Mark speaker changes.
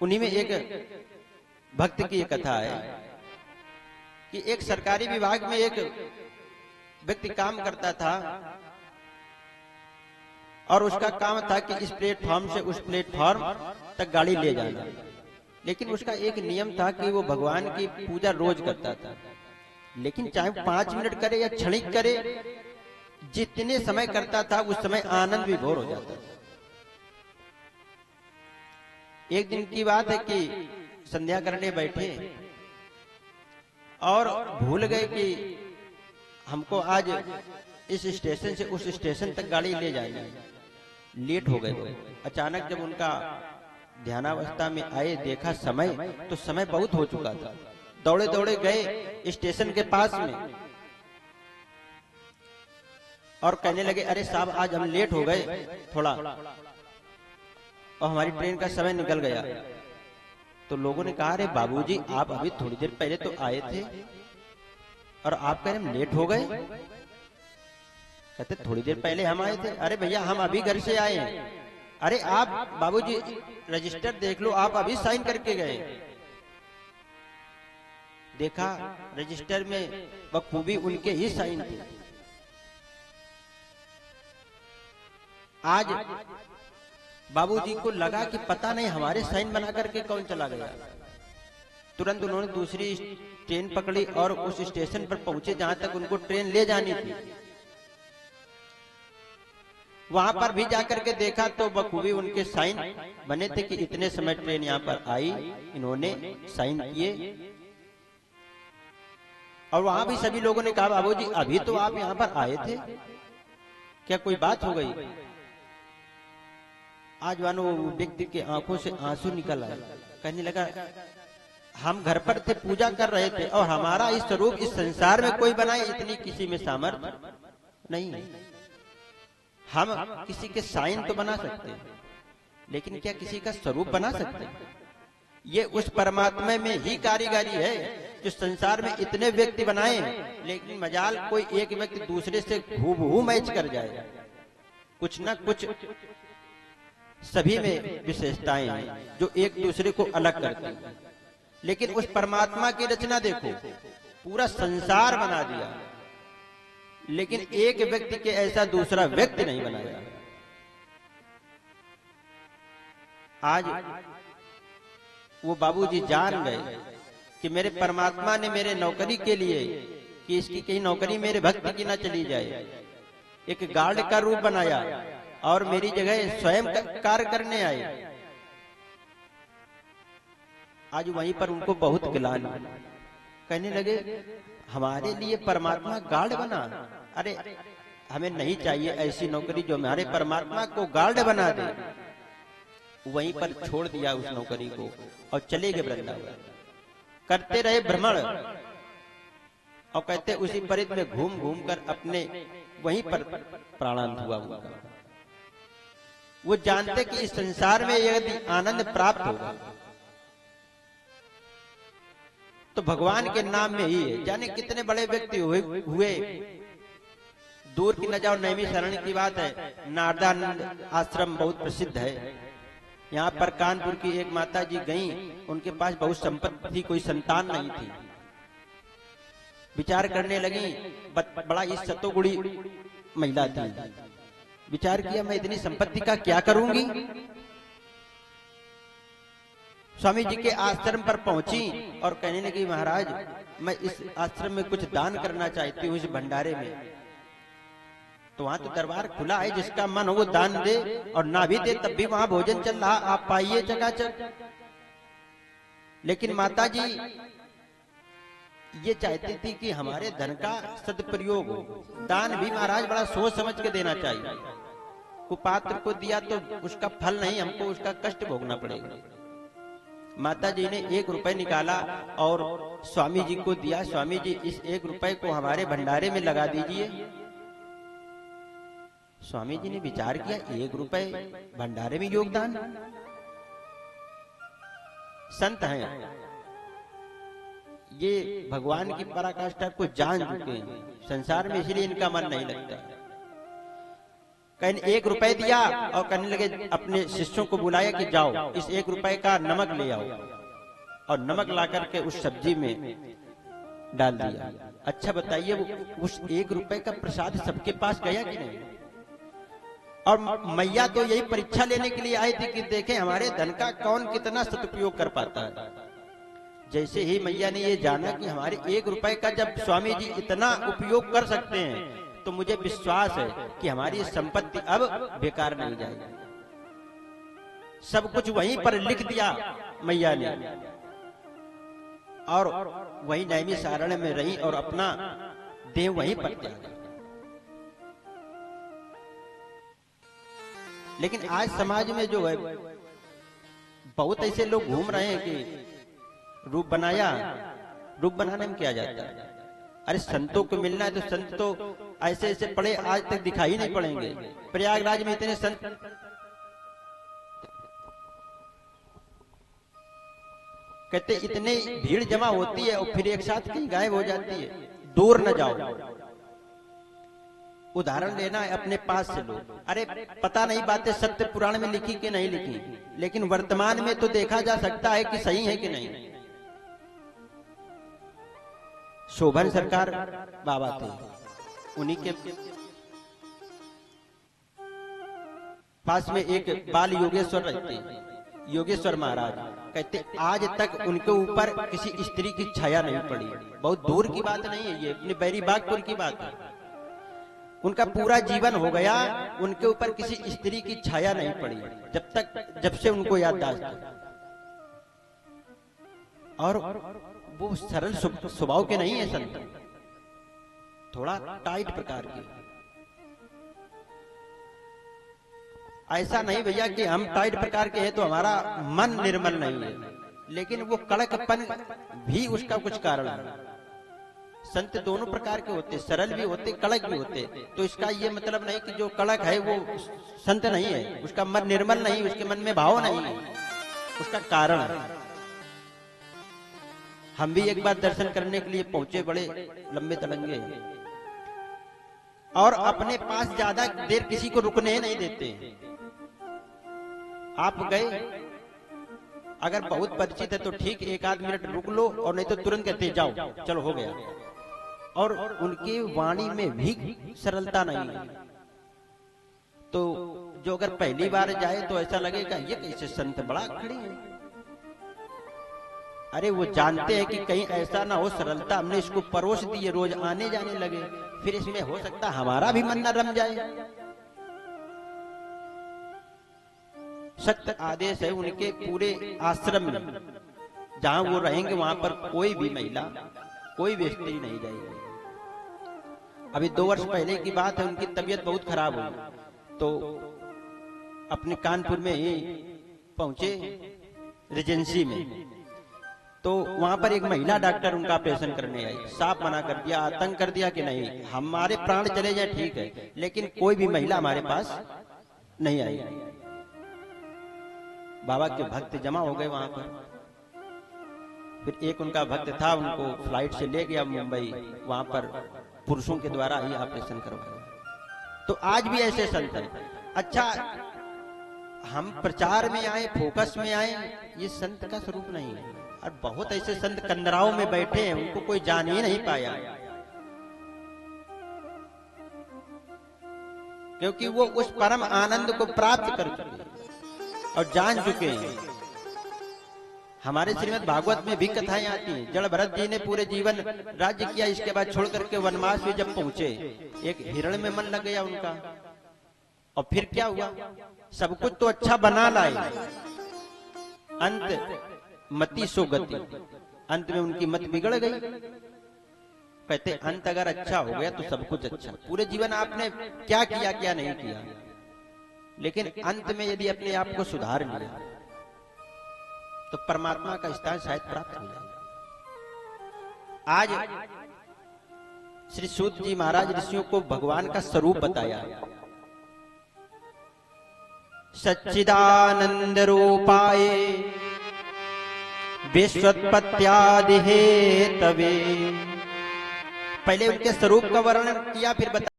Speaker 1: उन्हीं में एक भक्त की एक कथा है कि एक सरकारी विभाग में एक व्यक्ति काम करता था और उसका काम था कि इस प्लेटफॉर्म से उस प्लेटफॉर्म तक गाड़ी ले जाना। लेकिन उसका एक नियम था कि वो भगवान की पूजा रोज करता था, लेकिन चाहे 5 मिनट करे या क्षणिक करे, जितने समय करता था उस समय आनंद विभोर हो जाता था। एक दिन की बात है कि संध्या करने बैठे और भूल गए कि हमको आज इस स्टेशन से उस स्टेशन तक गाड़ी ले जानी है, लेट हो गए। अचानक जब उनका ध्यानावस्था में आए, देखा समय, तो समय बहुत हो चुका था। दौड़े दौड़े गए स्टेशन के पास में और कहने लगे, अरे साहब आज हम लेट हो गए थोड़ा और हमारी ट्रेन का समय निकल गया। तो लोगों ने कहा, अरे बाबूजी आप अभी थोड़ी देर पहले तो आए थे और आप कह रहे हम लेट हो गए। कहते थोड़ी देर पहले हम आए थे। अरे भैया हम अभी घर से आए हैं। अरे आप बाबूजी रजिस्टर देख लो, आप अभी साइन करके गए। देखा रजिस्टर में बखूबी उनके ही साइन थे। आज बाबूजी को लगा कि पता नहीं हमारे साइन बना करके कौन चला गया। तुरंत उन्होंने दूसरी ट्रेन पकड़ी और उस स्टेशन पर पहुंचे जहां तक उनको ट्रेन ले जानी थी। वहां पर भी जाकर के देखा तो बखूबी उनके साइन बने थे कि इतने समय ट्रेन यहां पर आई, इन्होंने साइन किए। और वहां भी सभी लोगों ने कहा, बाबूजी अभी तो आप यहां पर आए थे, क्या कोई बात हो गई? आज मानो व्यक्ति के आंखों से आंसू निकल आए। कहने लगा, हम घर पर थे, पूजा कर रहे थे और हमारा इस स्वरूप इस संसार में कोई बनाए, इतनी किसी में सामर्थ्य नहीं। हम किसी के साइन तो बना सकते हैं, लेकिन क्या किसी का स्वरूप बना सकते हैं? ये उस परमात्मा में ही कारीगरी है जो संसार में इतने व्यक्ति बनाए, लेकिन मजाल कोई एक व्यक्ति दूसरे से हूबहू मैच कर जाए। कुछ न कुछ सभी में विशेषताएं हैं जो एक दूसरे को अलग करती हैं। लेकिन उस परमात्मा की रचना देखो, पूरा संसार बना दिया, लेकिन एक व्यक्ति के ऐसा दूसरा व्यक्ति नहीं बनाया। आज वो बाबूजी जान गए कि मेरे परमात्मा ने मेरे नौकरी के लिए, कि इसकी कहीं नौकरी मेरे भक्त की ना चली जाए, एक गार्ड का रूप बनाया और मेरी जगह स्वयं कार्य करने आए। आज वहीं पर उनको बहुत गिलानी। कहने लगे, हमारे लिए परमात्मा गार्ड बना। अरे हमें नहीं चाहिए ऐसी नौकरी जो हमारे परमात्मा को गार्ड बना दे। वहीं पर छोड़ दिया उस नौकरी को और चले गए वृंदावन। करते रहे भ्रमण और कहते उसी परिध में घूम घूम कर अपने वहीं पर प्राणांत हुआ। वो जानते कि इस संसार में यदि आनंद प्राप्त होगा तो भगवान के नाम में ही है। जाने कितने बड़े व्यक्ति हुए। दूर की न जाओ, नैमिषारण्य की बात है, नारदानंद आश्रम बहुत प्रसिद्ध है। यहाँ पर कानपुर की एक माता जी गईं, उनके पास बहुत संपत्ति थी, कोई संतान नहीं थी। विचार करने लगी, बड़ा ही सतोगुणी महिला थी। विचार किया, मैं इतनी संपत्ति का क्या करूंगी? स्वामी जी के आश्रम पर पहुंची और कहने लगी, महाराज मैं इस आश्रम में कुछ दान करना चाहती हूँ, इस भंडारे में। तो वहां तो दरबार खुला है, जिसका मन हो वो दान दे, और ना भी दे तब भी वहां भोजन चल रहा, आप पाइए चकाचक। लेकिन माता जी ये चाहती थी कि हमारे धन का सदुपयोग हो। दान भी महाराज बड़ा सोच समझ के देना चाहिए। कुपात्र को दिया तो उसका फल नहीं, हमको उसका कष्ट भोगना पड़ेगा। माता जी ने 1 रुपए निकाला और स्वामी जी को दिया। स्वामी जी इस 1 रुपए को हमारे भंडारे में लगा दीजिए। स्वामी जी ने विचार किया, 1 रुपए भंडारे में योगदान। संत हैं ये, भगवान की पराकाष्ठा को जान चुके हैं संसार में, इसलिए इनका मन नहीं लगता। कहने 1 रुपए दिया और कहने लगे, अपने शिष्यों को बुलाया कि जाओ इस 1 रुपए का नमक ले आओ, और नमक ला करके उस सब्जी में डाल दिया। अच्छा बताइए, वो उस 1 रुपए का प्रसाद सबके पास गया कि नहीं? और मैया तो यही परीक्षा लेने के लिए आई थी कि देखें हमारे धन का कौन कितना सदुपयोग कर पाता है। जैसे ही मैया ने ये जाना कि हमारे 1 रुपए का जब स्वामी जी इतना उपयोग कर सकते हैं, तो मुझे विश्वास है कि हमारी संपत्ति अब बेकार नहीं जाएगी। सब कुछ वहीं पर लिख दिया मैया ने, और वही नैमिषारण्य में रही और अपना देह वहीं पर त्यागा। लेकिन आज समाज में जो है, बहुत ऐसे लोग घूम रहे हैं कि रूप बनाया, रूप बनाने में क्या जाता है? अरे संतों को मिलना है तो संत तो ऐसे ऐसे पड़े आज तक दिखाई नहीं पड़ेंगे। प्रयागराज में इतने संत, कहते इतने भीड़ जमा होती है और फिर एक साथ कहीं गायब हो जाती है। दूर न जाओ, उदाहरण लेना है अपने पास से लो। अरे पता नहीं बातें सत्य पुराण में लिखी कि नहीं लिखी, लेकिन वर्तमान में तो देखा जा सकता है कि सही है कि नहीं। शोभन सरकार बाबा थे, उन्हीं के पास में एक बाल योगेश्वर रहते, योगेश्वर महाराज। कहते आज तक उनके ऊपर किसी स्त्री की छाया नहीं पड़ी। बहुत दूर की बात नहीं है, ये अपने बैरी बागपुर की बात है। उनका पूरा जीवन हो गया, उनके ऊपर किसी स्त्री की छाया नहीं पड़ी जब से उनको याददाश्त है। और वो सरल स्वभाव के नहीं है संत, थोड़ा टाइट प्रकार के। ऐसा नहीं भैया कि हम टाइट प्रकार के हैं तो हमारा मन निर्मल नहीं है, लेकिन वो कड़कपन भी उसका कुछ कारण है। संत दोनों प्रकार के होते, सरल भी होते, कड़क भी होते। तो इसका ये मतलब नहीं कि जो कड़क है वो संत नहीं है, उसका मन निर्मल नहीं, उसके मन में भाव नहीं है, उसका कारण है। हम भी एक बार दर्शन करने के लिए पहुंचे, बड़े लंबे तड़ंगे, और अपने पास ज्यादा देर किसी को रुकने नहीं देते। आप गए, अगर बहुत परिचित है तो ठीक 1 आध मिनट रुक लो, और नहीं तो तुरंत कहते जाओ चलो हो गया। और उनकी वाणी में भी सरलता नहीं है। तो जो अगर पहली बार जाए तो ऐसा लगेगा ये कैसे संत बड़ा खड़ी है। अरे वो जानते हैं कि कहीं ऐसा ना हो, सरलता हमने इसको परोस दी है, रोज आने जाने लगे, फिर इसमें हो सकता हमारा भी मन न रम जाए। सख्त आदेश है उनके पूरे आश्रम में, जहां वो रहेंगे वहां पर कोई भी महिला, कोई भी स्त्री नहीं जाएगी। अभी 2 वर्ष पहले की बात है, उनकी तबीयत बहुत खराब हुई, तो अपने कानपुर में ही पहुंचे रेजेंसी में। तो वहां पर एक महिला डॉक्टर उनका ऑपरेशन करने आई। साफ मना कर दिया, आतंक कर दिया कि नहीं, हमारे प्राण चले जाए ठीक है, लेकिन कोई भी महिला हमारे पास नहीं आई। बाबा के भक्त जमा हो गए वहां पर। फिर एक उनका भक्त था, उनको फ्लाइट से ले गया मुंबई, वहां पर पुरुषों के द्वारा ही ऑपरेशन करवाया। तो आज भी ऐसे संत हैं। अच्छा, हम प्रचार में आए, फोकस में आए, ये संत का स्वरूप नहीं है। और बहुत ऐसे संत कंदराओं में बैठे हैं, उनको कोई जान ही नहीं पाया, क्योंकि वो उस परम आनंद को प्राप्त कर चुके और जान चुके हैं। हमारे श्रीमद् भागवत में भी कथाएं आती हैं। जड़ भरत जी ने पूरे जीवन राज्य किया, इसके बाद छोड़ करके वनवास में जब पहुंचे, एक हिरण में मन लग गया उनका। और फिर क्या हुआ, सब कुछ तो अच्छा बना लाए, अंत मति सो गति, अंत में उनकी मत बिगड़ गई। कहते अंत अगर अच्छा हो गया तो सब कुछ अच्छा। पूरे जीवन आपने क्या किया क्या नहीं किया, लेकिन अंत में यदि अपने आप को सुधार लिया तो परमात्मा का स्थान शायद प्राप्त हो जाए। आज श्री सूत जी महाराज ऋषियों को भगवान का स्वरूप बताया। सच्चिदानंद रूपाय विश्वोत्पत्त्यादि हेतवे। पहले उनके स्वरूप का वर्णन किया, फिर बताया